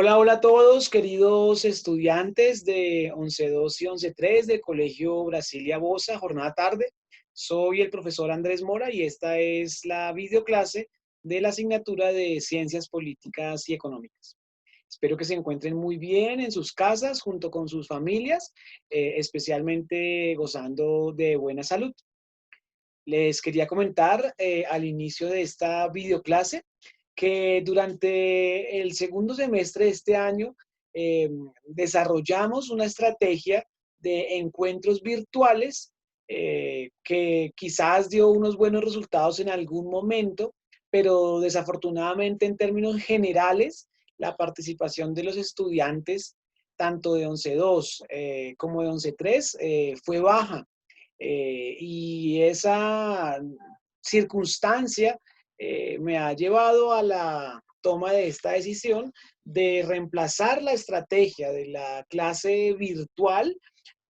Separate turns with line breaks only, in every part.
Hola, hola a todos, queridos estudiantes de 11.2 y 11.3 del Colegio Brasilia Bosa, jornada tarde. Soy el profesor Andrés Mora y esta es la videoclase de la asignatura de Ciencias Políticas y Económicas. Espero que se encuentren muy bien en sus casas junto con sus familias, especialmente gozando de buena salud. Les quería comentar al inicio de esta videoclase que durante el segundo semestre de este año eh, desarrollamos una estrategia de encuentros virtuales que quizás dio unos buenos resultados en algún momento, pero desafortunadamente en términos generales, la participación de los estudiantes, tanto de 11.2 como de 11.3, fue baja. Y esa circunstancia me ha llevado a la toma de esta decisión de reemplazar la estrategia de la clase virtual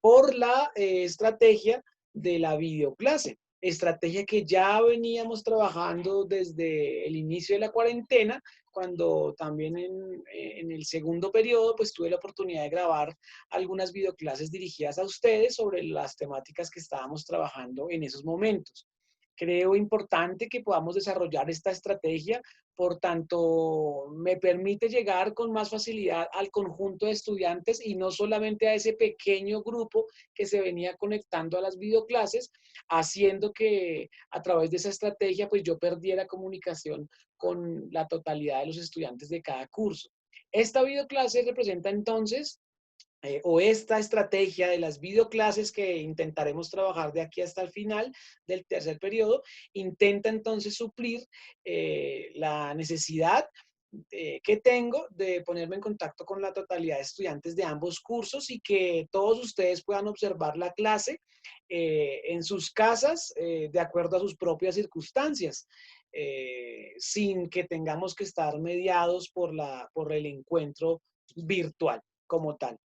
por la estrategia de la videoclase. Estrategia que ya veníamos trabajando desde el inicio de la cuarentena, cuando también en el segundo periodo pues tuve la oportunidad de grabar algunas videoclases dirigidas a ustedes sobre las temáticas que estábamos trabajando en esos momentos. Creo importante que podamos desarrollar esta estrategia, por tanto, me permite llegar con más facilidad al conjunto de estudiantes y no solamente a ese pequeño grupo que se venía conectando a las videoclases, haciendo que a través de esa estrategia pues yo perdiera comunicación con la totalidad de los estudiantes de cada curso. Esta videoclase representa entonces o esta estrategia de las videoclases que intentaremos trabajar de aquí hasta el final del tercer periodo, intenta entonces suplir la necesidad que tengo de ponerme en contacto con la totalidad de estudiantes de ambos cursos y que todos ustedes puedan observar la clase en sus casas de acuerdo a sus propias circunstancias, sin que tengamos que estar mediados por el encuentro virtual como tal.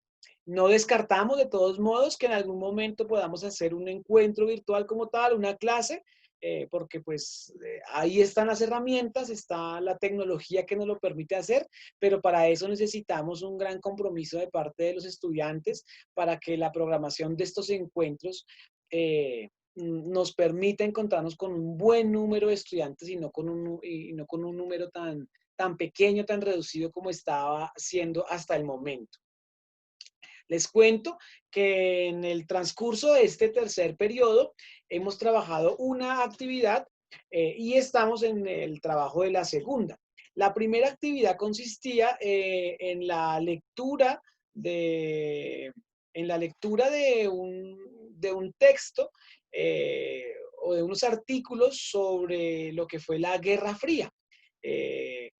No descartamos de todos modos que en algún momento podamos hacer un encuentro virtual como tal, una clase, porque pues ahí están las herramientas, está la tecnología que nos lo permite hacer, pero para eso necesitamos un gran compromiso de parte de los estudiantes para que la programación de estos encuentros nos permita encontrarnos con un buen número de estudiantes y no con un número tan pequeño, tan reducido como estaba siendo hasta el momento. Les cuento que en el transcurso de este tercer periodo hemos trabajado una actividad y estamos en el trabajo de la segunda. La primera actividad consistía en la lectura de, de un texto o de unos artículos sobre lo que fue la Guerra Fría. Eh,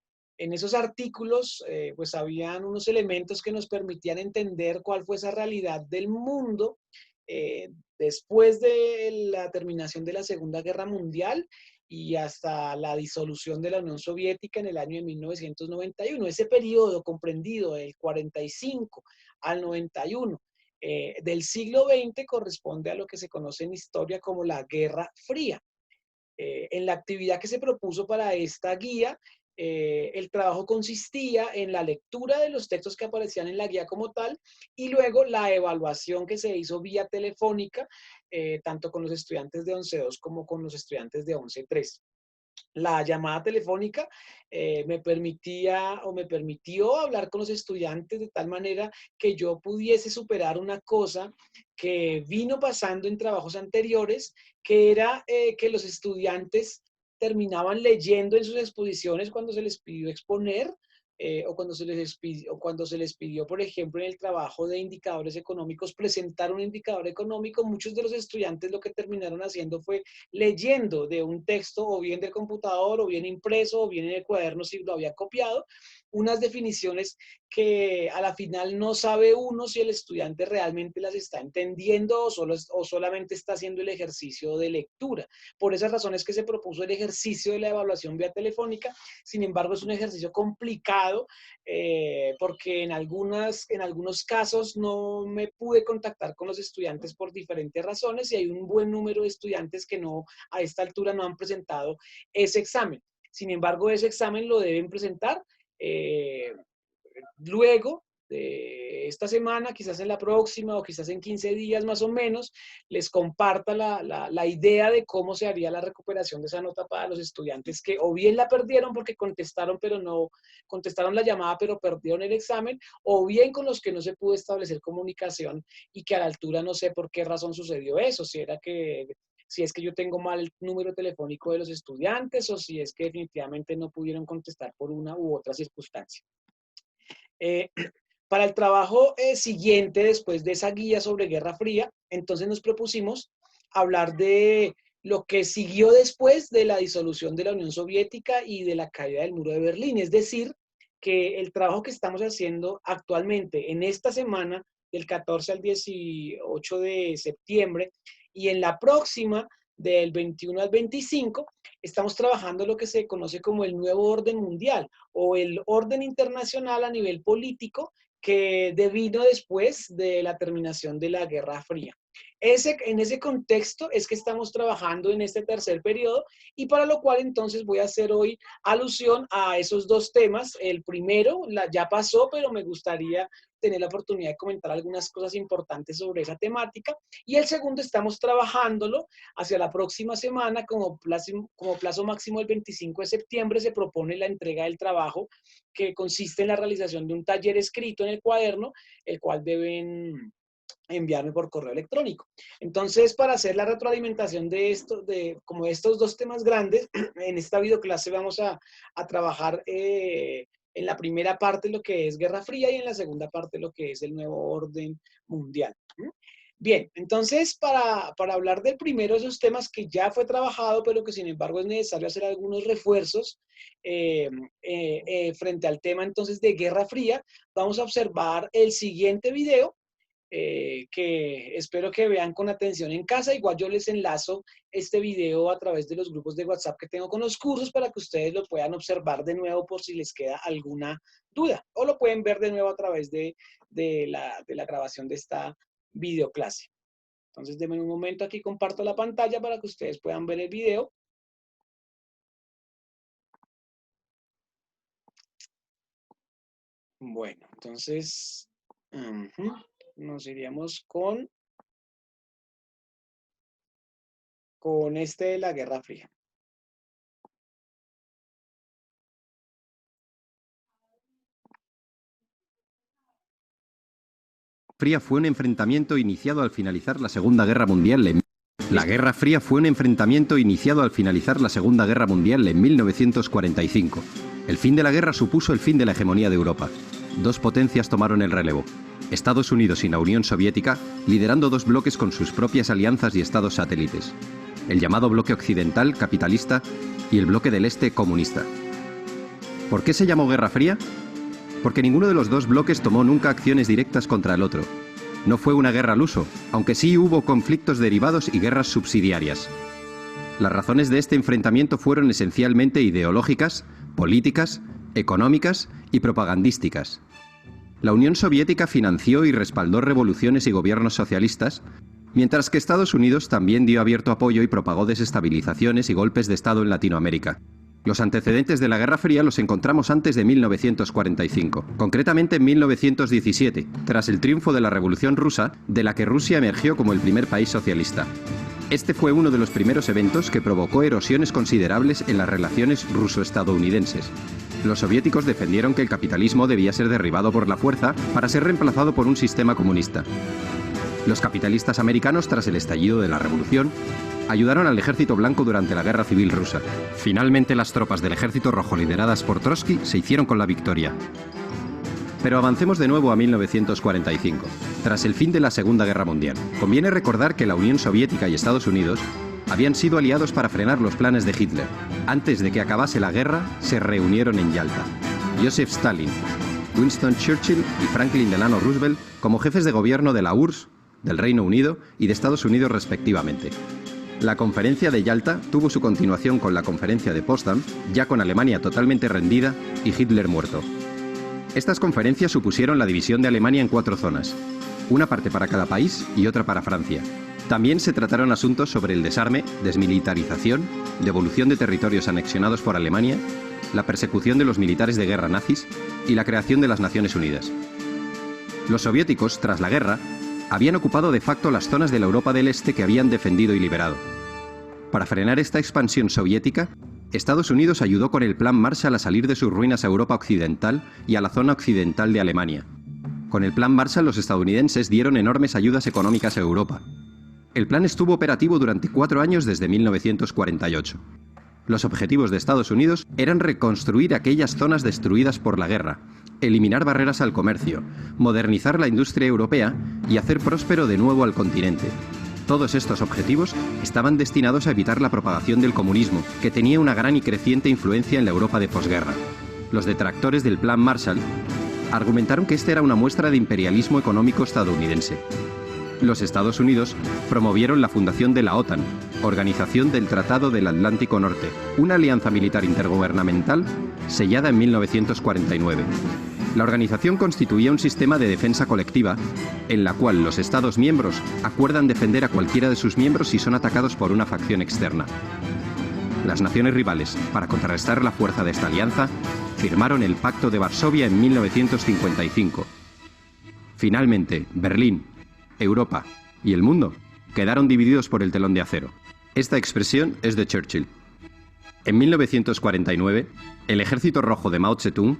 en esos artículos, pues habían unos elementos que nos permitían entender cuál fue esa realidad del mundo eh, después de la terminación de la Segunda Guerra Mundial y hasta la disolución de la Unión Soviética en el año de 1991. Ese periodo comprendido del 45 al 91 del siglo XX corresponde a lo que se conoce en historia como la Guerra Fría. En la actividad que se propuso para esta guía, el trabajo consistía en la lectura de los textos que aparecían en la guía como tal y luego la evaluación que se hizo vía telefónica, tanto con los estudiantes de 11.2 como con los estudiantes de 11.3. La llamada telefónica me permitía o me permitió hablar con los estudiantes de tal manera que yo pudiese superar una cosa que vino pasando en trabajos anteriores, que era que los estudiantes terminaban leyendo en sus exposiciones cuando se les pidió exponer o cuando se les pidió, por ejemplo, en el trabajo de indicadores económicos, presentar un indicador económico. Muchos de los estudiantes lo que terminaron haciendo fue leyendo de un texto o bien del computador o bien impreso o bien en el cuaderno si lo había copiado, unas definiciones que a la final no sabe uno si el estudiante realmente las está entendiendo o solamente está haciendo el ejercicio de lectura. Por esas razones que se propuso el ejercicio de la evaluación vía telefónica. Sin embargo, es un ejercicio complicado porque en algunos casos no me pude contactar con los estudiantes por diferentes razones y hay un buen número de estudiantes que no a esta altura no han presentado ese examen. Sin embargo, ese examen lo deben presentar luego de esta semana, quizás en la próxima o quizás en 15 días más o menos, les comparta la idea de cómo se haría la recuperación de esa nota para los estudiantes que o bien la perdieron porque contestaron, pero no contestaron la llamada, pero perdieron el examen, o bien con los que no se pudo establecer comunicación y que a la altura no sé por qué razón sucedió eso, si es que yo tengo mal el número telefónico de los estudiantes o si es que definitivamente no pudieron contestar por una u otra circunstancia. Eh, para el trabajo siguiente, después de esa guía sobre Guerra Fría, entonces nos propusimos hablar de lo que siguió después de la disolución de la Unión Soviética y de la caída del muro de Berlín. Es decir, que el trabajo que estamos haciendo actualmente en esta semana, del 14 al 18 de septiembre, y en la próxima, del 21 al 25, estamos trabajando lo que se conoce como el nuevo orden mundial o el orden internacional a nivel político que devino después de la terminación de la Guerra Fría. En ese contexto es que estamos trabajando en este tercer periodo y para lo cual entonces voy a hacer hoy alusión a esos dos temas. El primero ya pasó, pero me gustaría tener la oportunidad de comentar algunas cosas importantes sobre esa temática. Y el segundo estamos trabajándolo hacia la próxima semana, como plazo máximo el 25 de septiembre se propone la entrega del trabajo que consiste en la realización de un taller escrito en el cuaderno, el cual deben enviarme por correo electrónico. Entonces, para hacer la retroalimentación como estos dos temas grandes, en esta videoclase vamos a trabajar en la primera parte lo que es Guerra Fría y en la segunda parte lo que es el nuevo orden mundial. Bien, entonces para hablar del primero de esos temas que ya fue trabajado, pero que sin embargo es necesario hacer algunos refuerzos frente al tema entonces de Guerra Fría, vamos a observar el siguiente video que espero que vean con atención en casa. Igual yo les enlazo este video a través de los grupos de WhatsApp que tengo con los cursos para que ustedes lo puedan observar de nuevo por si les queda alguna duda. O lo pueden ver de nuevo a través de la grabación de esta videoclase. Entonces, denme un momento, aquí comparto la pantalla para que ustedes puedan ver el video. Bueno, entonces, nos iríamos con este de la Guerra Fría.
Fría fue un enfrentamiento iniciado al finalizar la Segunda Guerra Mundial. La Guerra Fría fue un enfrentamiento iniciado al finalizar la Segunda Guerra Mundial en 1945. El fin de la guerra supuso el fin de la hegemonía de Europa. Dos potencias tomaron el relevo: Estados Unidos y la Unión Soviética, liderando dos bloques con sus propias alianzas y estados satélites: el llamado bloque occidental capitalista y el bloque del este comunista. ¿Por qué se llamó Guerra Fría? Porque ninguno de los dos bloques tomó nunca acciones directas contra el otro. No fue una guerra al uso, aunque sí hubo conflictos derivados y guerras subsidiarias. Las razones de este enfrentamiento fueron esencialmente ideológicas, políticas, económicas y propagandísticas. La Unión Soviética financió y respaldó revoluciones y gobiernos socialistas, mientras que Estados Unidos también dio abierto apoyo y propagó desestabilizaciones y golpes de Estado en Latinoamérica. Los antecedentes de la Guerra Fría los encontramos antes de 1945, concretamente en 1917, tras el triunfo de la Revolución Rusa, de la que Rusia emergió como el primer país socialista. Este fue uno de los primeros eventos que provocó erosiones considerables en las relaciones ruso-estadounidenses. Los soviéticos defendieron que el capitalismo debía ser derribado por la fuerza para ser reemplazado por un sistema comunista. Los capitalistas americanos, tras el estallido de la Revolución, ayudaron al Ejército Blanco durante la Guerra Civil Rusa. Finalmente, las tropas del Ejército Rojo lideradas por Trotsky se hicieron con la victoria. Pero avancemos de nuevo a 1945, tras el fin de la Segunda Guerra Mundial. Conviene recordar que la Unión Soviética y Estados Unidos habían sido aliados para frenar los planes de Hitler. Antes de que acabase la guerra, se reunieron en Yalta. Joseph Stalin, Winston Churchill y Franklin Delano Roosevelt como jefes de gobierno de la URSS, del Reino Unido y de Estados Unidos respectivamente. La conferencia de Yalta tuvo su continuación con la conferencia de Potsdam, ya con Alemania totalmente rendida y Hitler muerto. Estas conferencias supusieron la división de Alemania en 4 zonas, una parte para cada país y otra para Francia. También se trataron asuntos sobre el desarme, desmilitarización, devolución de territorios anexionados por Alemania la persecución de los militares de guerra nazis y la creación de las Naciones Unidas. Los soviéticos, tras la guerra, habían ocupado de facto las zonas de la Europa del Este que habían defendido y liberado. Para frenar esta expansión soviética, Estados Unidos ayudó con el Plan Marshall a salir de sus ruinas a Europa Occidental y a la zona occidental de Alemania. Con el Plan Marshall los estadounidenses dieron enormes ayudas económicas a Europa. El plan estuvo operativo durante 4 años desde 1948. Los objetivos de Estados Unidos eran reconstruir aquellas zonas destruidas por la guerra, eliminar barreras al comercio, modernizar la industria europea y hacer próspero de nuevo al continente. Todos estos objetivos estaban destinados a evitar la propagación del comunismo, que tenía una gran y creciente influencia en la Europa de posguerra. Los detractores del Plan Marshall argumentaron que este era una muestra de imperialismo económico estadounidense. Los Estados Unidos promovieron la fundación de la OTAN, Organización del Tratado del Atlántico Norte, una alianza militar intergubernamental sellada en 1949. La organización constituía un sistema de defensa colectiva en la cual los Estados miembros acuerdan defender a cualquiera de sus miembros si son atacados por una facción externa. Las naciones rivales, para contrarrestar la fuerza de esta alianza, firmaron el Pacto de Varsovia en 1955. Finalmente, Berlín, Europa y el mundo quedaron divididos por el telón de acero. Esta expresión es de Churchill. En 1949, el Ejército Rojo de Mao Zedong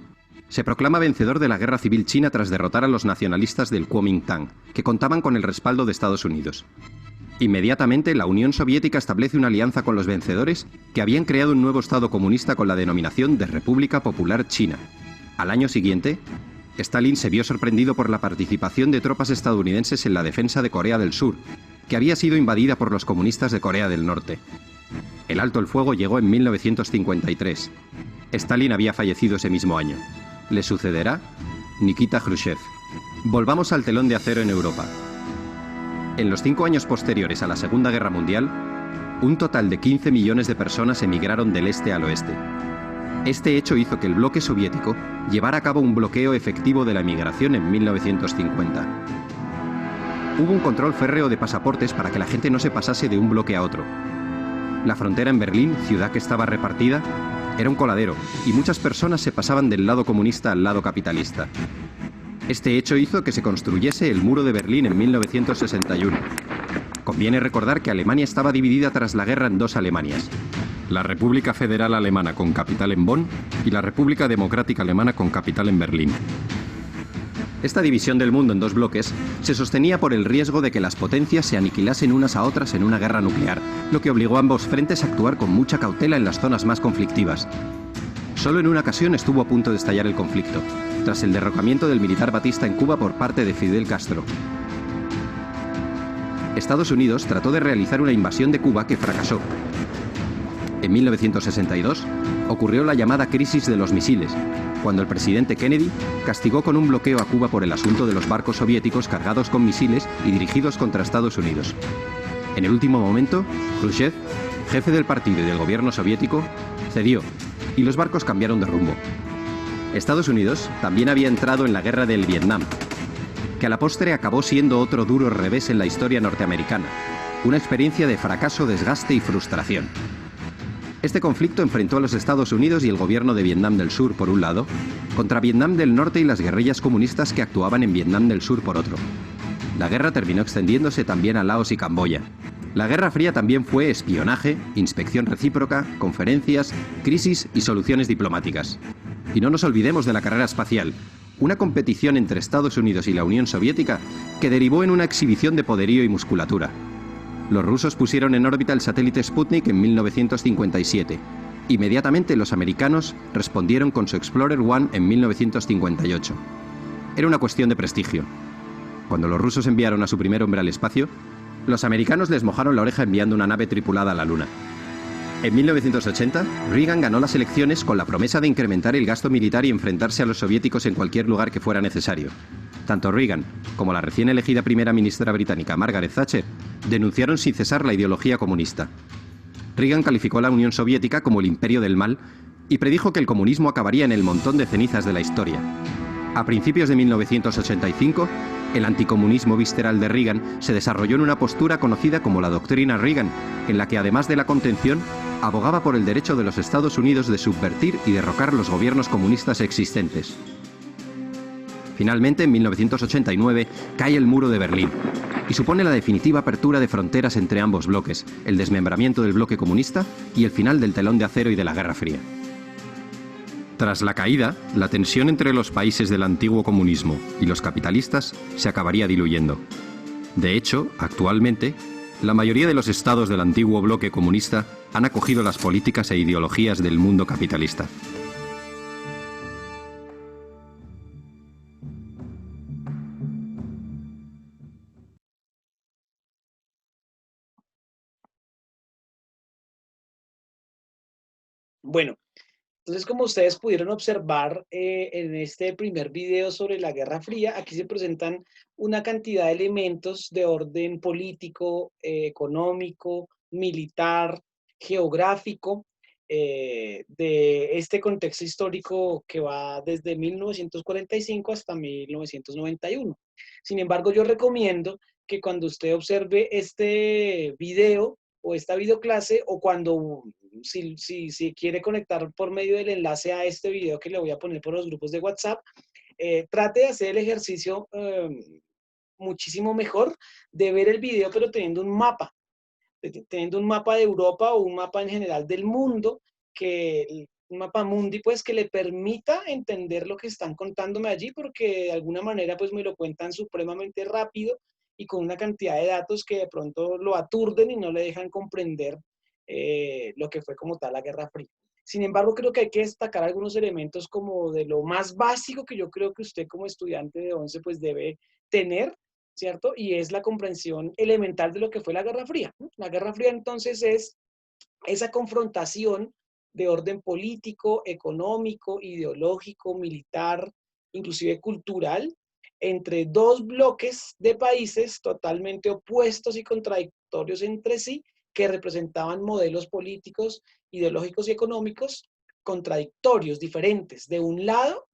se proclama vencedor de la Guerra Civil China tras derrotar a los nacionalistas del Kuomintang, que contaban con el respaldo de Estados Unidos. Inmediatamente, la Unión Soviética establece una alianza con los vencedores que habían creado un nuevo Estado comunista con la denominación de República Popular China. Al año siguiente, Stalin se vio sorprendido por la participación de tropas estadounidenses en la defensa de Corea del Sur, que había sido invadida por los comunistas de Corea del Norte. El alto el fuego llegó en 1953. Stalin había fallecido ese mismo año. Le sucederá Nikita Khrushchev. Volvamos al telón de acero en Europa. En los 5 años posteriores a la Segunda Guerra Mundial, un total de 15 millones de personas emigraron del este al oeste. Este hecho hizo que el bloque soviético llevara a cabo un bloqueo efectivo de la emigración en 1950. Hubo un control férreo de pasaportes para que la gente no se pasase de un bloque a otro. La frontera en Berlín, ciudad que estaba repartida, era un coladero, y muchas personas se pasaban del lado comunista al lado capitalista. Este hecho hizo que se construyese el Muro de Berlín en 1961. Conviene recordar que Alemania estaba dividida tras la guerra en 2 Alemanias: la República Federal Alemana con capital en Bonn y la República Democrática Alemana con capital en Berlín. Esta división del mundo en 2 bloques se sostenía por el riesgo de que las potencias se aniquilasen unas a otras en una guerra nuclear, lo que obligó a ambos frentes a actuar con mucha cautela en las zonas más conflictivas. Solo en una ocasión estuvo a punto de estallar el conflicto, tras el derrocamiento del militar Batista en Cuba por parte de Fidel Castro. Estados Unidos trató de realizar una invasión de Cuba que fracasó. En 1962 ocurrió la llamada crisis de los misiles, cuando el presidente Kennedy castigó con un bloqueo a Cuba por el asunto de los barcos soviéticos cargados con misiles y dirigidos contra Estados Unidos. En el último momento, Khrushchev, jefe del partido y del gobierno soviético, cedió, y los barcos cambiaron de rumbo. Estados Unidos también había entrado en la guerra del Vietnam, que a la postre acabó siendo otro duro revés en la historia norteamericana, una experiencia de fracaso, desgaste y frustración. Este conflicto enfrentó a los Estados Unidos y el gobierno de Vietnam del Sur por un lado, contra Vietnam del Norte y las guerrillas comunistas que actuaban en Vietnam del Sur por otro. La guerra terminó extendiéndose también a Laos y Camboya. La Guerra Fría también fue espionaje, inspección recíproca, conferencias, crisis y soluciones diplomáticas. Y no nos olvidemos de la carrera espacial, una competición entre Estados Unidos y la Unión Soviética que derivó en una exhibición de poderío y musculatura. Los rusos pusieron en órbita el satélite Sputnik en 1957. Inmediatamente los americanos respondieron con su Explorer 1 en 1958. Era una cuestión de prestigio. Cuando los rusos enviaron a su primer hombre al espacio, los americanos les mojaron la oreja enviando una nave tripulada a la Luna. En 1980, Reagan ganó las elecciones con la promesa de incrementar el gasto militar y enfrentarse a los soviéticos en cualquier lugar que fuera necesario. Tanto Reagan como la recién elegida primera ministra británica Margaret Thatcher denunciaron sin cesar la ideología comunista. Reagan calificó a la Unión Soviética como el imperio del mal y predijo que el comunismo acabaría en el montón de cenizas de la historia. A principios de 1985, El anticomunismo visceral de Reagan se desarrolló en una postura conocida como la doctrina Reagan, en la que además de la contención, abogaba por el derecho de los Estados Unidos de subvertir y derrocar los gobiernos comunistas existentes. Finalmente, en 1989, cae el muro de Berlín y supone la definitiva apertura de fronteras entre ambos bloques, el desmembramiento del bloque comunista y el final del telón de acero y de la Guerra Fría. Tras la caída, la tensión entre los países del antiguo comunismo y los capitalistas se acabaría diluyendo. De hecho, actualmente, la mayoría de los estados del antiguo bloque comunista han acogido las políticas e ideologías del mundo capitalista.
Bueno, entonces como ustedes pudieron observar en este primer video sobre la Guerra Fría, aquí se presentan una cantidad de elementos de orden político, económico, militar, geográfico, de este contexto histórico que va desde 1945 hasta 1991. Sin embargo, yo recomiendo que cuando usted observe este video o esta videoclase, o cuando si quiere conectar por medio del enlace a este video que le voy a poner por los grupos de WhatsApp, trate de hacer el ejercicio muchísimo mejor de ver el video, pero teniendo un mapa de Europa o un mapa en general del mundo, un mapa mundi, pues que le permita entender lo que están contándome allí, porque de alguna manera pues me lo cuentan supremamente rápido y con una cantidad de datos que de pronto lo aturden y no le dejan comprender lo que fue como tal la Guerra Fría. Sin embargo, creo que hay que destacar algunos elementos como de lo más básico que yo creo que usted como estudiante de 11 pues debe tener, ¿cierto? Y es la comprensión elemental de lo que fue la Guerra Fría, ¿no? La Guerra Fría entonces es esa confrontación de orden político, económico, ideológico, militar, inclusive cultural, entre dos bloques de países totalmente opuestos y contradictorios entre sí, que representaban modelos políticos, ideológicos y económicos contradictorios, diferentes. De un lado,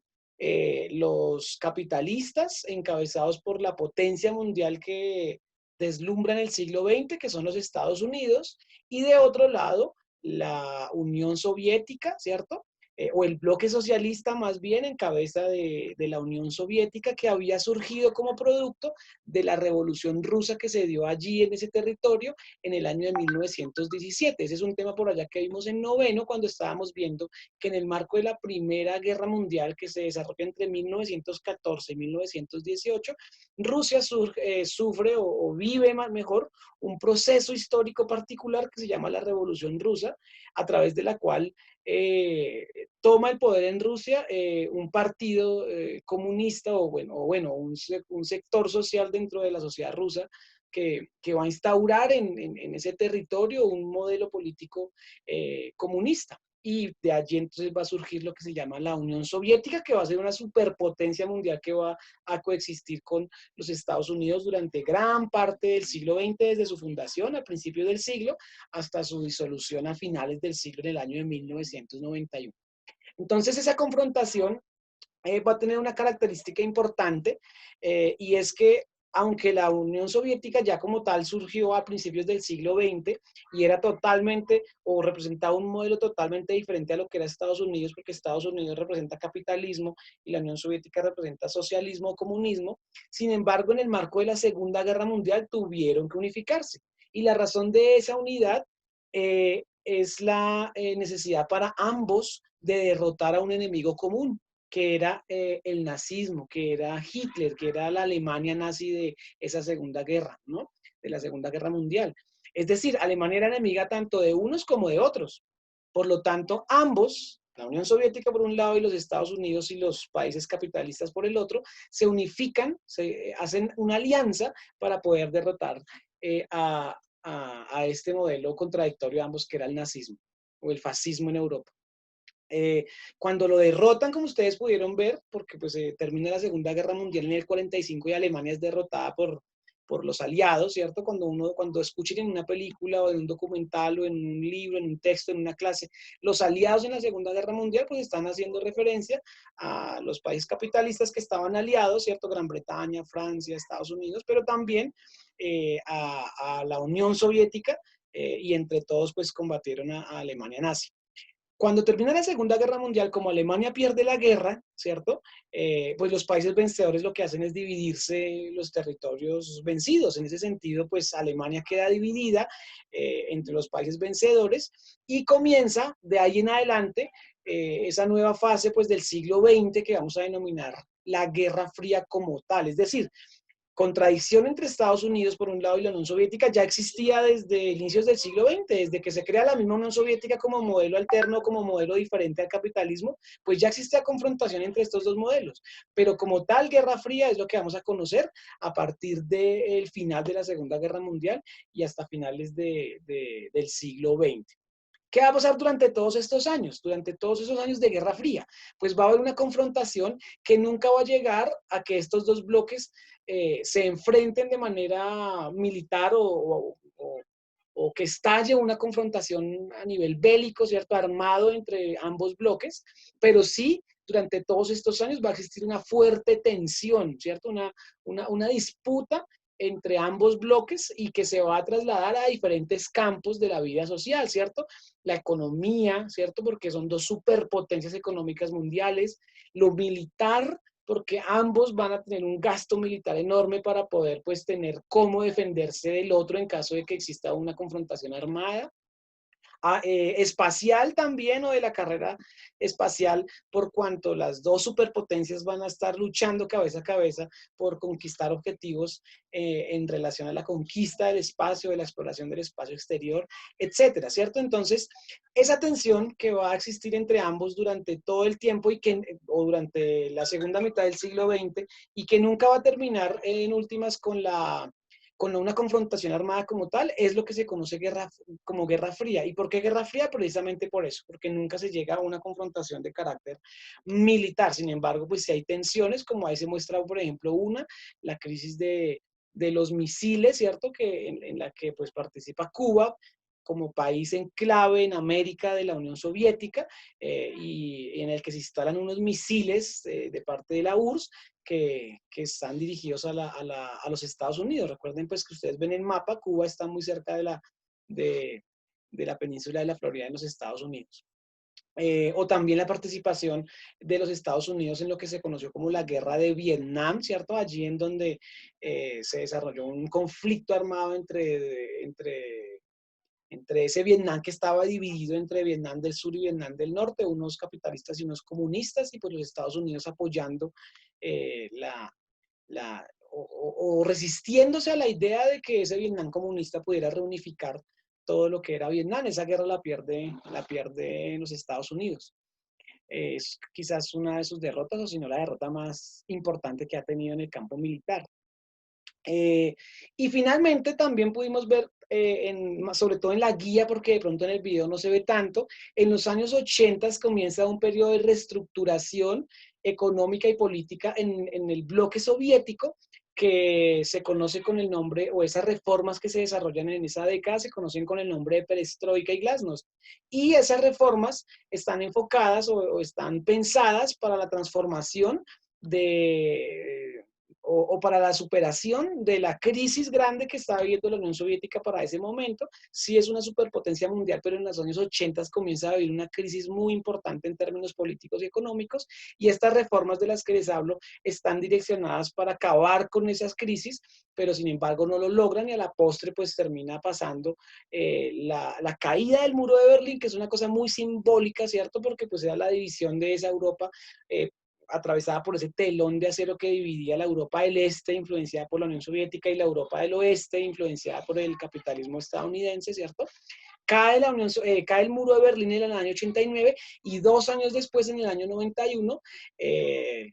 los capitalistas encabezados por la potencia mundial que deslumbra en el siglo XX, que son los Estados Unidos, y de otro lado, la Unión Soviética, ¿cierto? O el bloque socialista más bien en cabeza de la Unión Soviética, que había surgido como producto de la revolución rusa que se dio allí en ese territorio en el año de 1917. Ese es un tema por allá que vimos en noveno cuando estábamos viendo que en el marco de la Primera Guerra Mundial que se desarrolla entre 1914 y 1918, Rusia sufre o vive más mejor un proceso histórico particular que se llama la Revolución Rusa, a través de la cual toma el poder en Rusia un partido comunista un sector social dentro de la sociedad rusa que va a instaurar en ese territorio un modelo político comunista. Y de allí entonces va a surgir lo que se llama la Unión Soviética, que va a ser una superpotencia mundial que va a coexistir con los Estados Unidos durante gran parte del siglo XX, desde su fundación a principios del siglo hasta su disolución a finales del siglo en el año de 1991. Entonces esa confrontación va a tener una característica importante y es que aunque la Unión Soviética ya como tal surgió a principios del siglo XX y era totalmente o representaba un modelo totalmente diferente a lo que era Estados Unidos, porque Estados Unidos representa capitalismo y la Unión Soviética representa socialismo o comunismo, sin embargo en el marco de la Segunda Guerra Mundial tuvieron que unificarse. Y la razón de esa unidad es la necesidad para ambos de derrotar a un enemigo común, que era el nazismo, que era Hitler, que era la Alemania nazi de esa Segunda Guerra, ¿no? De la Segunda Guerra Mundial. Es decir, Alemania era enemiga tanto de unos como de otros. Por lo tanto, ambos, la Unión Soviética por un lado y los Estados Unidos y los países capitalistas por el otro, se unifican, se hacen una alianza para poder derrotar a este modelo contradictorio de ambos, que era el nazismo o el fascismo en Europa. Cuando lo derrotan, como ustedes pudieron ver, porque pues termina la Segunda Guerra Mundial en el 45 y Alemania es derrotada por los aliados, ¿cierto? Cuando escuchen en una película o en un documental o en un libro, en un texto, en una clase, los aliados en la Segunda Guerra Mundial, pues están haciendo referencia a los países capitalistas que estaban aliados, ¿cierto? Gran Bretaña, Francia, Estados Unidos, pero también a la Unión Soviética, y entre todos pues combatieron a Alemania nazi. Cuando termina la Segunda Guerra Mundial, como Alemania pierde la guerra, ¿cierto? Pues los países vencedores lo que hacen es dividirse los territorios vencidos. En ese sentido, pues Alemania queda dividida entre los países vencedores y comienza de ahí en adelante esa nueva fase pues del siglo XX que vamos a denominar la Guerra Fría como tal. Es decir, contradicción entre Estados Unidos por un lado y la Unión Soviética ya existía desde inicios del siglo XX, desde que se crea la misma Unión Soviética como modelo alterno, como modelo diferente al capitalismo, pues ya existía confrontación entre estos dos modelos. Pero como tal, Guerra Fría es lo que vamos a conocer a partir del final de la Segunda Guerra Mundial y hasta finales del siglo XX. ¿Qué va a pasar durante todos estos años? Durante todos esos años de Guerra Fría, pues va a haber una confrontación que nunca va a llegar a que estos dos bloques se enfrenten de manera militar o que estalle una confrontación a nivel bélico, ¿cierto? Armado entre ambos bloques, pero sí durante todos estos años va a existir una fuerte tensión, ¿cierto? Una disputa entre ambos bloques y que se va a trasladar a diferentes campos de la vida social, ¿cierto? La economía, ¿cierto? Porque son dos superpotencias económicas mundiales, lo militar, porque ambos van a tener un gasto militar enorme para poder, pues, tener cómo defenderse del otro en caso de que exista una confrontación armada. Espacial también o de la carrera espacial, por cuanto las dos superpotencias van a estar luchando cabeza a cabeza por conquistar objetivos en relación a la conquista del espacio, de la exploración del espacio exterior, etcétera, ¿cierto? Entonces, esa tensión que va a existir entre ambos durante todo el tiempo o durante la segunda mitad del siglo XX y que nunca va a terminar en últimas con una confrontación armada como tal, es lo que se conoce como Guerra Fría. ¿Y por qué Guerra Fría? Precisamente por eso, porque nunca se llega a una confrontación de carácter militar. Sin embargo, pues si hay tensiones, como ahí se muestra, por ejemplo, la crisis de los misiles, ¿cierto? En la que pues participa Cuba como país en clave en América de la Unión Soviética, y en el que se instalan unos misiles de parte de la URSS que están dirigidos a los Estados Unidos. Recuerden pues que ustedes ven el mapa, Cuba está muy cerca de, de la península de la Florida en los Estados Unidos. O también la participación de los Estados Unidos en lo que se conoció como la Guerra de Vietnam, ¿cierto? Allí en donde se desarrolló un conflicto armado entre ese Vietnam que estaba dividido entre Vietnam del Sur y Vietnam del Norte, unos capitalistas y unos comunistas, y pues los Estados Unidos apoyando eh, la, o resistiéndose a la idea de que ese Vietnam comunista pudiera reunificar todo lo que era Vietnam. Esa guerra la pierde en los Estados Unidos. Es quizás una de sus derrotas, o si no la derrota más importante que ha tenido en el campo militar. Y finalmente también pudimos ver, sobre todo en la guía, porque de pronto en el video no se ve tanto, en los años 80 comienza un periodo de reestructuración económica y política en el bloque soviético, que se conoce con el nombre, o esas reformas que se desarrollan en esa década se conocen con el nombre de perestroika y glasnost. Y esas reformas están enfocadas o están pensadas para la transformación de o para la superación de la crisis grande que estaba viviendo la Unión Soviética para ese momento. Sí es una superpotencia mundial, pero en los años 80 comienza a vivir una crisis muy importante en términos políticos y económicos, y estas reformas de las que les hablo están direccionadas para acabar con esas crisis, pero sin embargo no lo logran, y a la postre pues termina pasando la caída del muro de Berlín, que es una cosa muy simbólica, ¿cierto? Porque pues era la división de esa Europa atravesada por ese telón de acero que dividía la Europa del Este, influenciada por la Unión Soviética, y la Europa del Oeste, influenciada por el capitalismo estadounidense, ¿cierto? Cae el muro de Berlín en el año 89, y 2 años después, en el año 91,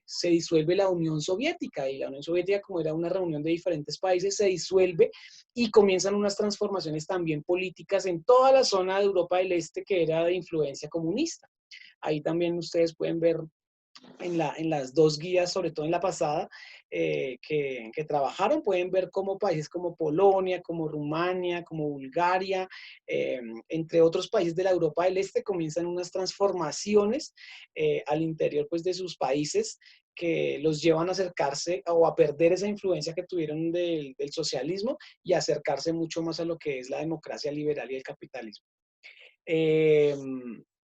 se disuelve la Unión Soviética, y la Unión Soviética, como era una reunión de diferentes países, se disuelve y comienzan unas transformaciones también políticas en toda la zona de Europa del Este que era de influencia comunista. Ahí también ustedes pueden ver en las dos guías, sobre todo en la pasada, que trabajaron. Pueden ver cómo países como Polonia, como Rumania, como Bulgaria, entre otros países de la Europa del Este, comienzan unas transformaciones al interior pues, de sus países que los llevan a acercarse o a perder esa influencia que tuvieron del socialismo y a acercarse mucho más a lo que es la democracia liberal y el capitalismo. Eh,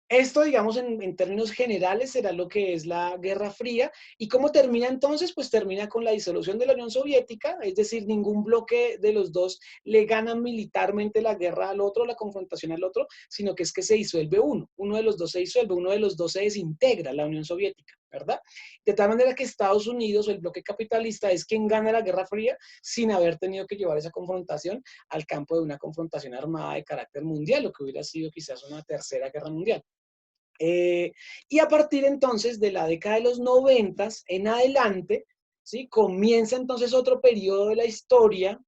Esto, digamos, en términos generales, será lo que es la Guerra Fría. ¿Y cómo termina entonces? Pues termina con la disolución de la Unión Soviética, es decir, ningún bloque de los dos le gana militarmente la guerra al otro, la confrontación al otro, sino que es que se disuelve uno de los dos se disuelve, uno de los dos se desintegra, la Unión Soviética, ¿verdad? De tal manera que Estados Unidos o el bloque capitalista es quien gana la Guerra Fría sin haber tenido que llevar esa confrontación al campo de una confrontación armada de carácter mundial, lo que hubiera sido quizás una tercera guerra mundial. Eh, y a partir entonces de la década de los 90 en adelante, ¿sí? Comienza entonces otro periodo de la historia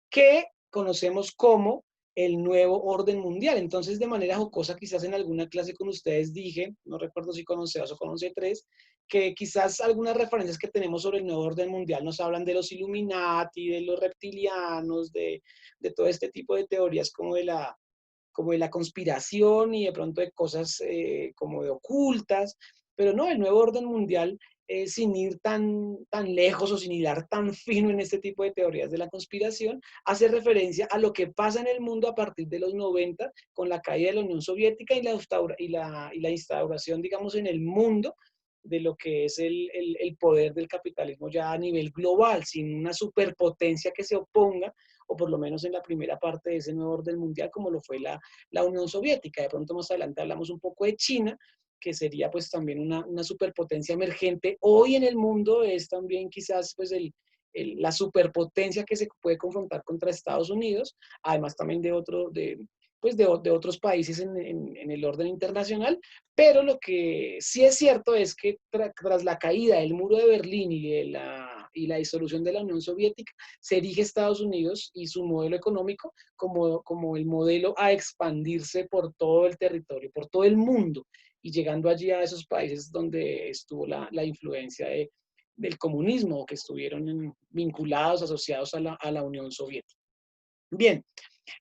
que conocemos como el nuevo orden mundial. Entonces, de manera jocosa, quizás en alguna clase con ustedes dije, no recuerdo si con 11 o con 11.3, que quizás algunas referencias que tenemos sobre el nuevo orden mundial nos hablan de los Illuminati, de los reptilianos, de todo este tipo de teorías como de la conspiración y de pronto de cosas como de ocultas, pero no, el nuevo orden mundial, sin ir tan lejos o sin hilar tan fino en este tipo de teorías de la conspiración, hace referencia a lo que pasa en el mundo a partir de los 90 con la caída de la Unión Soviética y la instauración, digamos, en el mundo de lo que es el poder del capitalismo ya a nivel global, sin una superpotencia que se oponga, o por lo menos en la primera parte de ese nuevo orden mundial, como lo fue la Unión Soviética. De pronto más adelante hablamos un poco de China, que sería pues también una superpotencia emergente. Hoy en el mundo es también quizás pues la superpotencia que se puede confrontar contra Estados Unidos, además también de otros países en el orden internacional, pero lo que sí es cierto es que tras la caída del muro de Berlín y la disolución de la Unión Soviética, se erige Estados Unidos y su modelo económico como el modelo a expandirse por todo el territorio, por todo el mundo, y llegando allí a esos países donde estuvo la influencia del comunismo, que estuvieron vinculados, asociados a la Unión Soviética. Bien,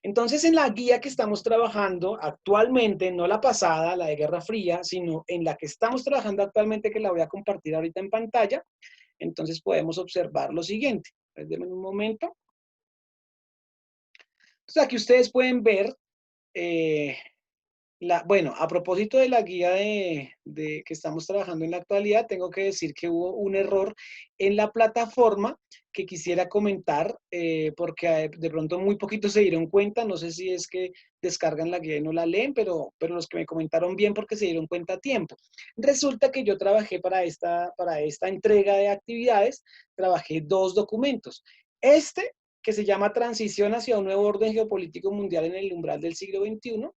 entonces en la guía que estamos trabajando actualmente, no la pasada, la de Guerra Fría, sino en la que estamos trabajando actualmente, que la voy a compartir ahorita en pantalla, entonces podemos observar lo siguiente. Denme un momento. Entonces aquí ustedes pueden ver, eh, bueno, a propósito de la guía que estamos trabajando en la actualidad, tengo que decir que hubo un error en la plataforma que quisiera comentar, porque de pronto muy poquitos se dieron cuenta, no sé si es que descargan la guía y no la leen, pero los que me comentaron bien porque se dieron cuenta a tiempo. Resulta que yo trabajé para esta entrega de actividades, trabajé dos documentos. Este, que se llama Transición hacia un nuevo orden geopolítico mundial en el umbral del siglo XXI,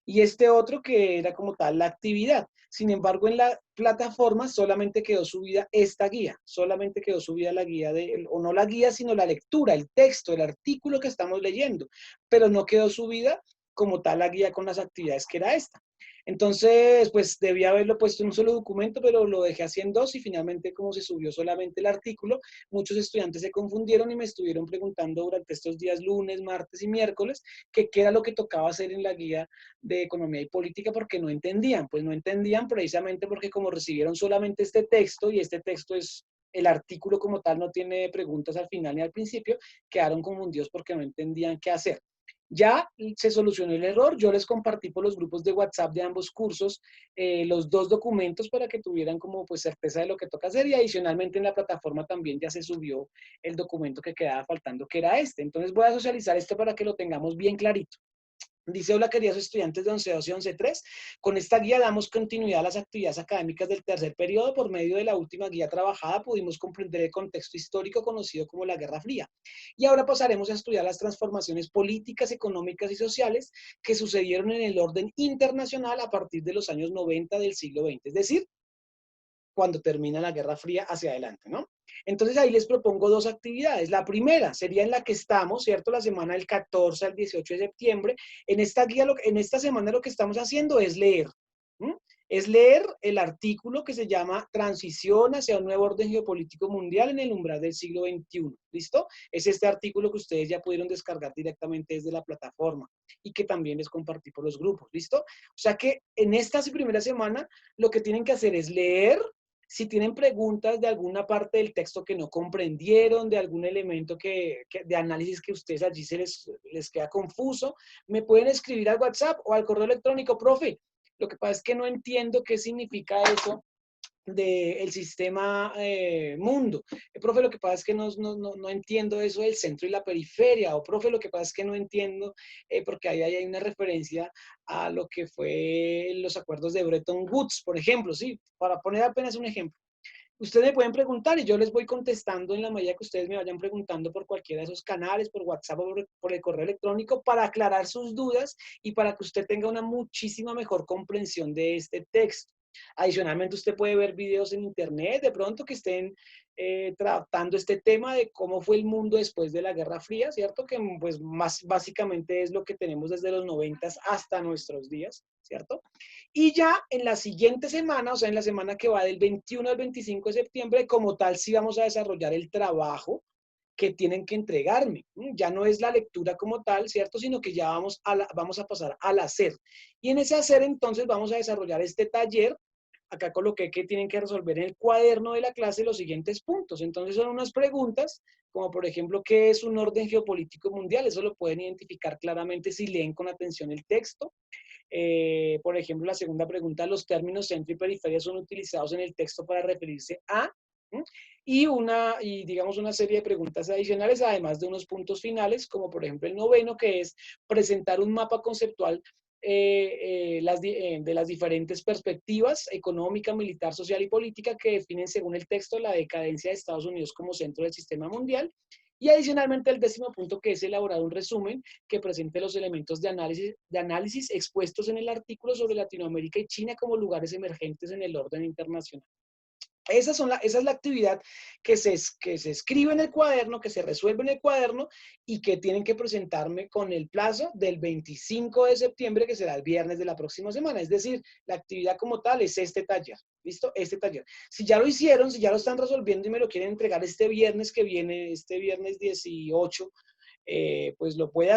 y este otro que era como tal la actividad. Sin embargo, en la plataforma solamente quedó subida esta guía, solamente quedó subida la guía o no la guía, sino la lectura, el texto, el artículo que estamos leyendo, pero no quedó subida como tal la guía con las actividades que era esta. Entonces, pues debía haberlo puesto en un solo documento, pero lo dejé así en dos y finalmente como se subió solamente el artículo, muchos estudiantes se confundieron y me estuvieron preguntando durante estos días lunes, martes y miércoles que qué era lo que tocaba hacer en la guía de economía y política porque no entendían. Pues no entendían precisamente porque como recibieron solamente este texto y este texto es el artículo como tal, no tiene preguntas al final ni al principio, quedaron confundidos porque no entendían qué hacer. Ya se solucionó el error, yo les compartí por los grupos de WhatsApp de ambos cursos los dos documentos para que tuvieran como pues certeza de lo que toca hacer y adicionalmente en la plataforma también ya se subió el documento que quedaba faltando que era este. Entonces voy a socializar esto para que lo tengamos bien clarito. Dice, hola queridos estudiantes de 11.2 y 11.3, con esta guía damos continuidad a las actividades académicas del tercer periodo. Por medio de la última guía trabajada pudimos comprender el contexto histórico conocido como la Guerra Fría. Y ahora pasaremos a estudiar las transformaciones políticas, económicas y sociales que sucedieron en el orden internacional a partir de los años 90 del siglo XX, es decir, cuando termina la Guerra Fría hacia adelante, ¿no? Entonces ahí les propongo dos actividades. La primera sería en la que estamos, ¿cierto? La semana del 14 al 18 de septiembre. En esta guía, en esta semana lo que estamos haciendo es leer. Es leer el artículo que se llama Transición hacia un nuevo orden geopolítico mundial en el umbral del siglo XXI. ¿Listo? Es este artículo que ustedes ya pudieron descargar directamente desde la plataforma y que también les compartí por los grupos. ¿Listo? O sea que en esta primera semana lo que tienen que hacer es leer. Si tienen preguntas de alguna parte del texto que no comprendieron, de algún elemento de análisis que ustedes allí les queda confuso, me pueden escribir al WhatsApp o al correo electrónico, profe. Lo que pasa es que no entiendo qué significa eso del sistema mundo. Profe, lo que pasa es que no entiendo eso del centro y la periferia. O profe, lo que pasa es que no entiendo porque ahí hay una referencia a lo que fue los acuerdos de Bretton Woods, por ejemplo, ¿sí? Para poner apenas un ejemplo. Ustedes me pueden preguntar y yo les voy contestando en la medida que ustedes me vayan preguntando por cualquiera de esos canales, por WhatsApp o por el correo electrónico, para aclarar sus dudas y para que usted tenga una muchísima mejor comprensión de este texto. Adicionalmente, usted puede ver videos en internet de pronto que estén tratando este tema de cómo fue el mundo después de la Guerra Fría, ¿cierto? Que pues más básicamente es lo que tenemos desde los 90 hasta nuestros días, ¿cierto? Y ya en la siguiente semana, o sea, en la semana que va del 21 al 25 de septiembre, como tal, sí vamos a desarrollar el trabajo que tienen que entregarme. Ya no es la lectura como tal, ¿cierto? Sino que ya vamos a pasar al hacer. Y en ese hacer, entonces, vamos a desarrollar este taller. Acá coloqué que tienen que resolver en el cuaderno de la clase los siguientes puntos. Entonces, son unas preguntas, como por ejemplo, ¿qué es un orden geopolítico mundial? Eso lo pueden identificar claramente si leen con atención el texto. Por ejemplo, la segunda pregunta, los términos centro y periferia son utilizados en el texto para referirse a, y digamos una serie de preguntas adicionales, además de unos puntos finales, como por ejemplo el noveno, que es presentar un mapa conceptual de las diferentes perspectivas económica, militar, social y política que definen según el texto la decadencia de Estados Unidos como centro del sistema mundial. Y adicionalmente el décimo punto, que es elaborar un resumen que presente los elementos de análisis expuestos en el artículo sobre Latinoamérica y China como lugares emergentes en el orden internacional. Esa es la actividad que se escribe en el cuaderno, que se resuelve en el cuaderno y que tienen que presentarme con el plazo del 25 de septiembre, que será el viernes de la próxima semana. Es decir, la actividad como tal es este taller. ¿Listo? Este taller. Si ya lo hicieron, si ya lo están resolviendo y me lo quieren entregar este viernes que viene, este viernes 18, pues lo pueden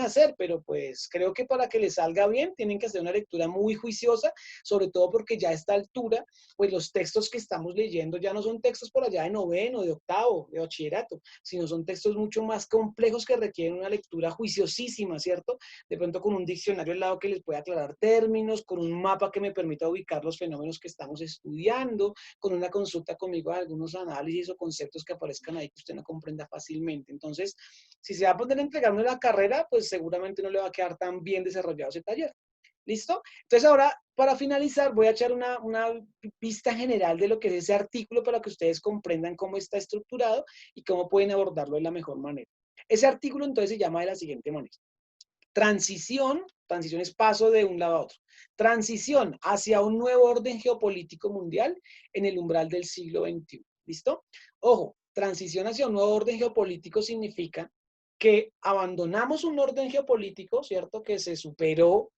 hacer, pero pues creo que para que les salga bien tienen que hacer una lectura muy juiciosa, sobre todo porque ya a esta altura, pues los textos que estamos leyendo ya no son textos por allá de noveno, de octavo, de bachillerato, sino son textos mucho más complejos que requieren una lectura juiciosísima, ¿cierto? De pronto con un diccionario al lado que les pueda aclarar términos, con un mapa que me permita ubicar los fenómenos que estamos estudiando, con una consulta conmigo de algunos análisis o conceptos que aparezcan ahí que usted no comprenda fácilmente. Entonces, si se va a poner a entregarme la carrera, pues seguramente no le va a quedar tan bien desarrollado ese taller. ¿Listo? Entonces ahora, para finalizar, voy a echar una vista general de lo que es ese artículo para que ustedes comprendan cómo está estructurado y cómo pueden abordarlo de la mejor manera. Ese artículo entonces se llama de la siguiente manera. Transición es paso de un lado a otro. Transición hacia un nuevo orden geopolítico mundial en el umbral del siglo XXI. ¿Listo? Ojo, transición hacia un nuevo orden geopolítico significa que abandonamos un orden geopolítico, ¿cierto? Que se superó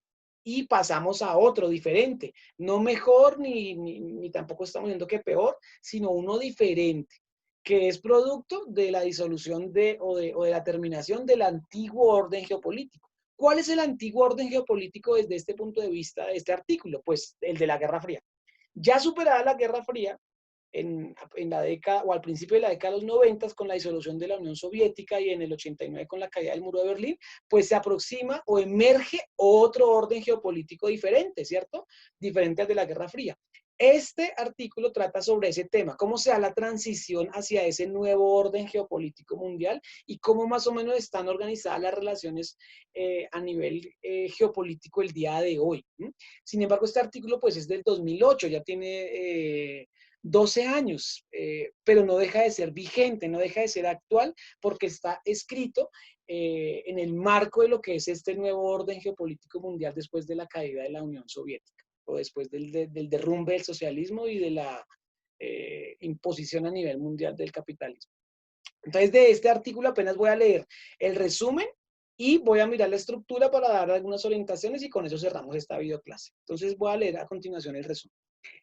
y pasamos a otro diferente. No mejor ni tampoco estamos diciendo que peor, sino uno diferente, que es producto de la disolución o de la terminación del antiguo orden geopolítico. ¿Cuál es el antiguo orden geopolítico desde este punto de vista de este artículo? Pues el de la Guerra Fría. Ya superada la Guerra Fría, en la década o al principio de la década de los 90 con la disolución de la Unión Soviética y en el 89 con la caída del muro de Berlín, pues se aproxima o emerge otro orden geopolítico diferente, ¿cierto? Diferente al de la Guerra Fría. Este artículo trata sobre ese tema, cómo se da la transición hacia ese nuevo orden geopolítico mundial y cómo más o menos están organizadas las relaciones a nivel geopolítico el día de hoy. Sin embargo, este artículo pues es del 2008, ya tiene 12 años, pero no deja de ser vigente, no deja de ser actual porque está escrito en el marco de lo que es este nuevo orden geopolítico mundial después de la caída de la Unión Soviética o después del derrumbe del socialismo y de la imposición a nivel mundial del capitalismo. Entonces, de este artículo apenas voy a leer el resumen y voy a mirar la estructura para dar algunas orientaciones y con eso cerramos esta videoclase. Entonces voy a leer a continuación el resumen.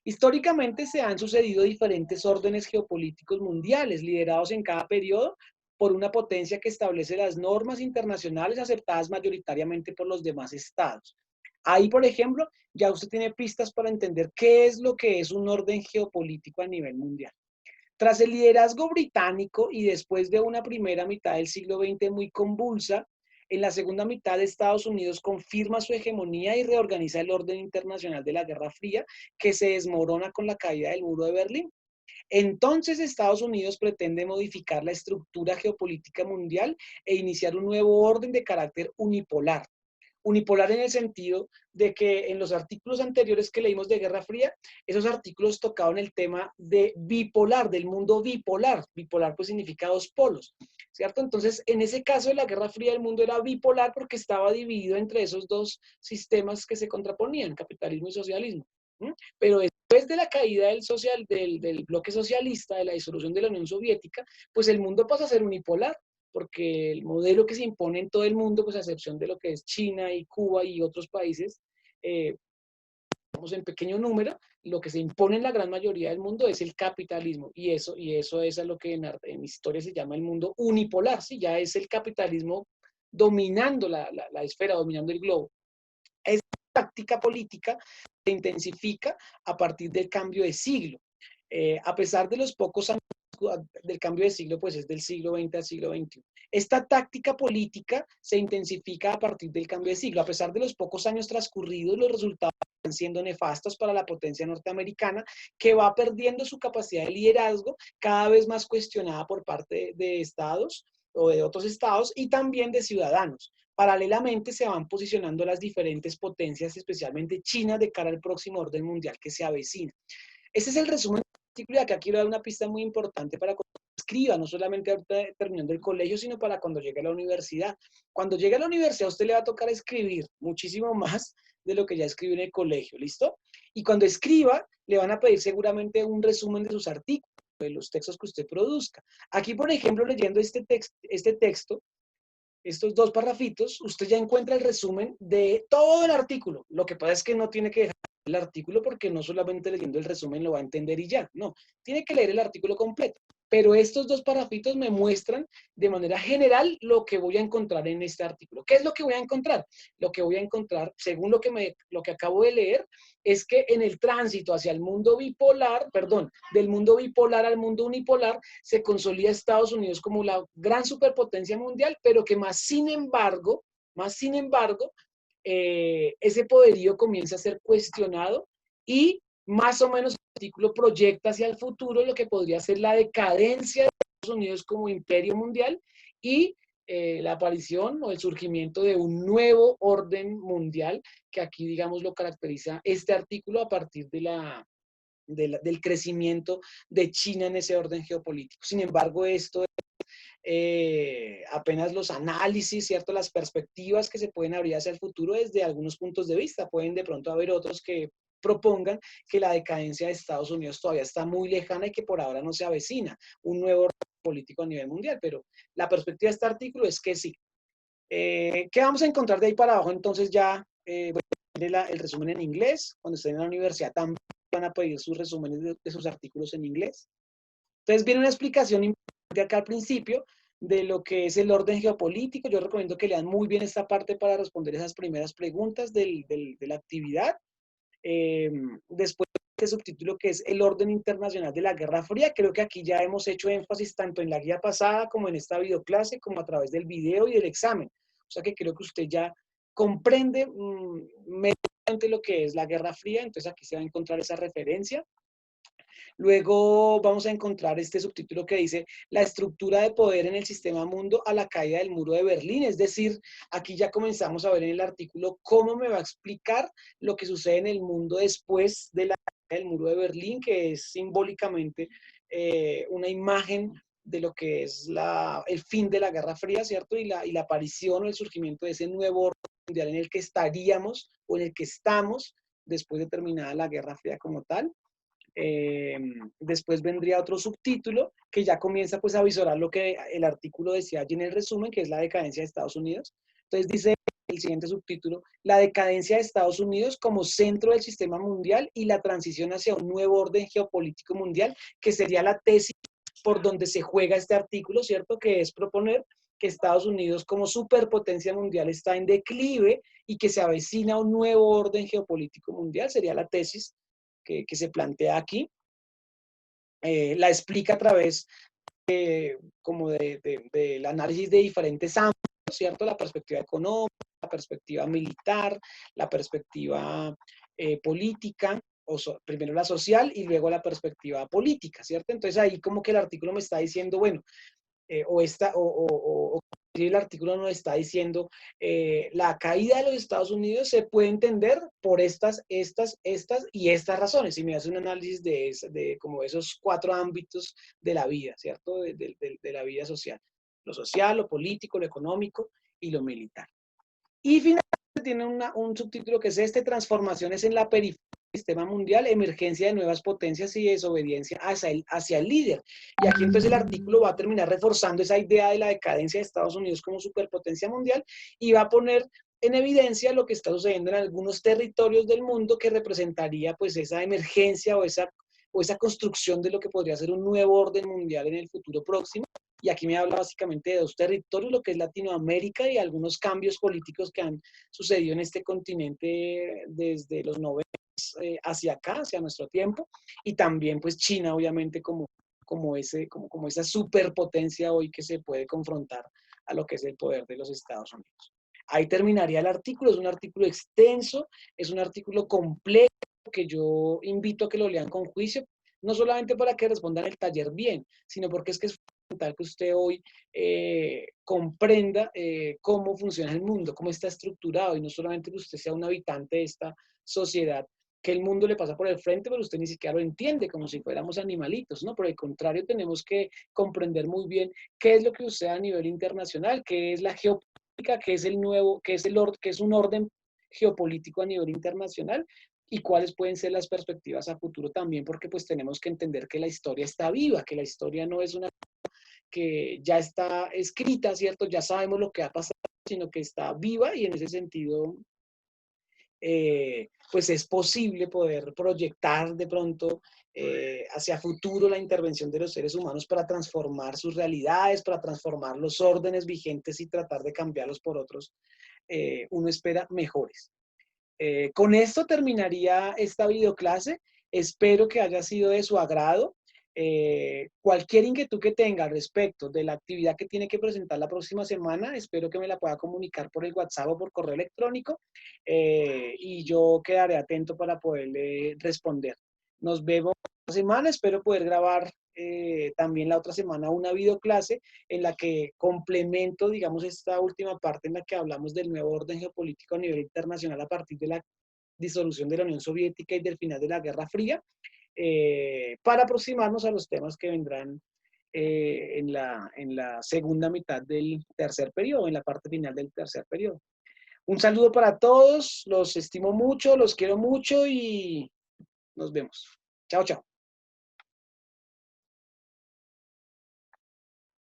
Históricamente se han sucedido diferentes órdenes geopolíticos mundiales, liderados en cada periodo por una potencia que establece las normas internacionales aceptadas mayoritariamente por los demás estados. Ahí, por ejemplo, ya usted tiene pistas para entender qué es lo que es un orden geopolítico a nivel mundial. Tras el liderazgo británico y después de una primera mitad del siglo XX muy convulsa, en la segunda mitad de Estados Unidos confirma su hegemonía y reorganiza el orden internacional de la Guerra Fría, que se desmorona con la caída del muro de Berlín. Entonces Estados Unidos pretende modificar la estructura geopolítica mundial e iniciar un nuevo orden de carácter unipolar. Unipolar en el sentido de que en los artículos anteriores que leímos de Guerra Fría, esos artículos tocaban el tema de bipolar, del mundo bipolar. Bipolar pues significa dos polos, ¿cierto? Entonces, en ese caso de la Guerra Fría, el mundo era bipolar porque estaba dividido entre esos dos sistemas que se contraponían, capitalismo y socialismo. Pero después de la caída del bloque socialista, de la disolución de la Unión Soviética, pues el mundo pasa a ser unipolar, porque el modelo que se impone en todo el mundo, pues a excepción de lo que es China y Cuba y otros países, vamos en pequeño número, lo que se impone en la gran mayoría del mundo es el capitalismo, y eso es a lo que en historia se llama el mundo unipolar, ¿sí? Ya es el capitalismo dominando la esfera, dominando el globo. Esta táctica política se intensifica a partir del cambio de siglo. A pesar de los pocos años del cambio de siglo, pues es del siglo XX al siglo XXI. Esta táctica política se intensifica a partir del cambio de siglo. A pesar de los pocos años transcurridos, los resultados están siendo nefastos para la potencia norteamericana, que va perdiendo su capacidad de liderazgo, cada vez más cuestionada por parte de estados o de otros estados y también de ciudadanos. Paralelamente se van posicionando las diferentes potencias, especialmente China, de cara al próximo orden mundial que se avecina. Este es el resumen del artículo y acá quiero dar una pista muy importante para cuando escriba, no solamente ahorita terminando el colegio, sino para cuando llegue a la universidad. Cuando llegue a la universidad a usted le va a tocar escribir muchísimo más de lo que ya escribió en el colegio, ¿listo? Y cuando escriba, le van a pedir seguramente un resumen de sus artículos, de los textos que usted produzca. Aquí, por ejemplo, leyendo este texto, estos dos parrafitos, usted ya encuentra el resumen de todo el artículo. Lo que pasa es que no tiene que dejar el artículo porque no solamente leyendo el resumen lo va a entender y ya, no, tiene que leer el artículo completo. Pero estos dos parrafitos me muestran de manera general lo que voy a encontrar en este artículo. ¿Qué es lo que voy a encontrar? Lo que voy a encontrar, según lo que acabo de leer, es que en el tránsito hacia el mundo bipolar, perdón, del mundo bipolar al mundo unipolar, se consolida Estados Unidos como la gran superpotencia mundial, pero que más sin embargo, ese poderío comienza a ser cuestionado y más o menos el artículo proyecta hacia el futuro lo que podría ser la decadencia de Estados Unidos como imperio mundial y la aparición o el surgimiento de un nuevo orden mundial que aquí, digamos, lo caracteriza este artículo a partir del crecimiento de China en ese orden geopolítico. Sin embargo, esto apenas los análisis, ¿cierto? Las perspectivas que se pueden abrir hacia el futuro desde algunos puntos de vista. Pueden de pronto haber otros que propongan que la decadencia de Estados Unidos todavía está muy lejana y que por ahora no se avecina un nuevo orden político a nivel mundial, pero la perspectiva de este artículo es que sí. ¿Qué vamos a encontrar de ahí para abajo? Entonces ya voy a poner el resumen en inglés. Cuando estén en la universidad también van a pedir sus resúmenes de sus artículos en inglés. Entonces viene una explicación importante acá al principio de lo que es el orden geopolítico. Yo recomiendo que lean muy bien esta parte para responder esas primeras preguntas de la actividad. Después este subtítulo que es el orden internacional de la Guerra Fría. Creo que aquí ya hemos hecho énfasis tanto en la guía pasada como en esta videoclase, como a través del video y del examen. O sea que creo que usted ya comprende medianamente lo que es la Guerra Fría, entonces aquí se va a encontrar esa referencia. Luego vamos a encontrar este subtítulo que dice la estructura de poder en el sistema mundo a la caída del muro de Berlín. Es decir, aquí ya comenzamos a ver en el artículo cómo me va a explicar lo que sucede en el mundo después de la caída del muro de Berlín, que es simbólicamente una imagen de lo que es el fin de la Guerra Fría, ¿cierto? Y la aparición o el surgimiento de ese nuevo orden mundial en el que estaríamos o en el que estamos después de terminada la Guerra Fría como tal. Después vendría otro subtítulo que ya comienza pues a visorar lo que el artículo decía allí en el resumen, que es la decadencia de Estados Unidos. Entonces dice el siguiente subtítulo: la decadencia de Estados Unidos como centro del sistema mundial y la transición hacia un nuevo orden geopolítico mundial, que sería la tesis por donde se juega este artículo, ¿cierto? Que es proponer que Estados Unidos como superpotencia mundial está en declive y que se avecina un nuevo orden geopolítico mundial, sería la tesis que se plantea aquí. La explica a través como del análisis de diferentes ámbitos, ¿cierto? La perspectiva económica, la perspectiva militar, la perspectiva política, primero la social y luego la perspectiva política, ¿cierto? Entonces ahí como que el artículo me está diciendo, bueno, el artículo nos está diciendo la caída de los Estados Unidos se puede entender por estas y estas razones. Y me hace un análisis de como esos 4 ámbitos de la vida, ¿cierto? De la vida social. Lo social, lo político, lo económico y lo militar. Y finalmente tiene un subtítulo que es transformaciones en la periferia del sistema mundial, emergencia de nuevas potencias y desobediencia hacia el líder. Y aquí entonces el artículo va a terminar reforzando esa idea de la decadencia de Estados Unidos como superpotencia mundial y va a poner en evidencia lo que está sucediendo en algunos territorios del mundo que representaría pues esa emergencia o esa construcción de lo que podría ser un nuevo orden mundial en el futuro próximo. Y aquí me habla básicamente de 2 territorios, lo que es Latinoamérica y algunos cambios políticos que han sucedido en este continente desde los 90 hacia acá, hacia nuestro tiempo, y también pues China, obviamente, como esa superpotencia hoy que se puede confrontar a lo que es el poder de los Estados Unidos. Ahí terminaría el artículo, es un artículo extenso, es un artículo complejo que yo invito a que lo lean con juicio, no solamente para que respondan el taller bien, sino porque es fundamental que usted hoy comprenda cómo funciona el mundo, cómo está estructurado, y no solamente que usted sea un habitante de esta sociedad, que el mundo le pasa por el frente, pero usted ni siquiera lo entiende, como si fuéramos animalitos, ¿no? Por el contrario, tenemos que comprender muy bien qué es lo que sucede a nivel internacional, qué es la geopolítica, qué es el nuevo, qué es un orden geopolítico a nivel internacional, y cuáles pueden ser las perspectivas a futuro también, porque pues tenemos que entender que la historia está viva, que la historia no es una que ya está escrita, ¿cierto? Ya sabemos lo que ha pasado, sino que está viva, y en ese sentido, pues es posible poder proyectar de pronto hacia futuro la intervención de los seres humanos para transformar sus realidades, para transformar los órdenes vigentes y tratar de cambiarlos por otros. Uno espera mejores. Con esto terminaría esta videoclase. Espero que haya sido de su agrado. Cualquier inquietud que tenga respecto de la actividad que tiene que presentar la próxima semana, espero que me la pueda comunicar por el WhatsApp o por correo electrónico, y yo quedaré atento para poderle responder. Nos vemos la semana. Espero poder grabar también la otra semana una videoclase en la que complemento, digamos, esta última parte en la que hablamos del nuevo orden geopolítico a nivel internacional a partir de la disolución de la Unión Soviética y del final de la Guerra Fría, para aproximarnos a los temas que vendrán en la segunda mitad del tercer periodo, en la parte final del tercer periodo. Un saludo para todos, los estimo mucho, los quiero mucho y nos vemos. Chao, chao.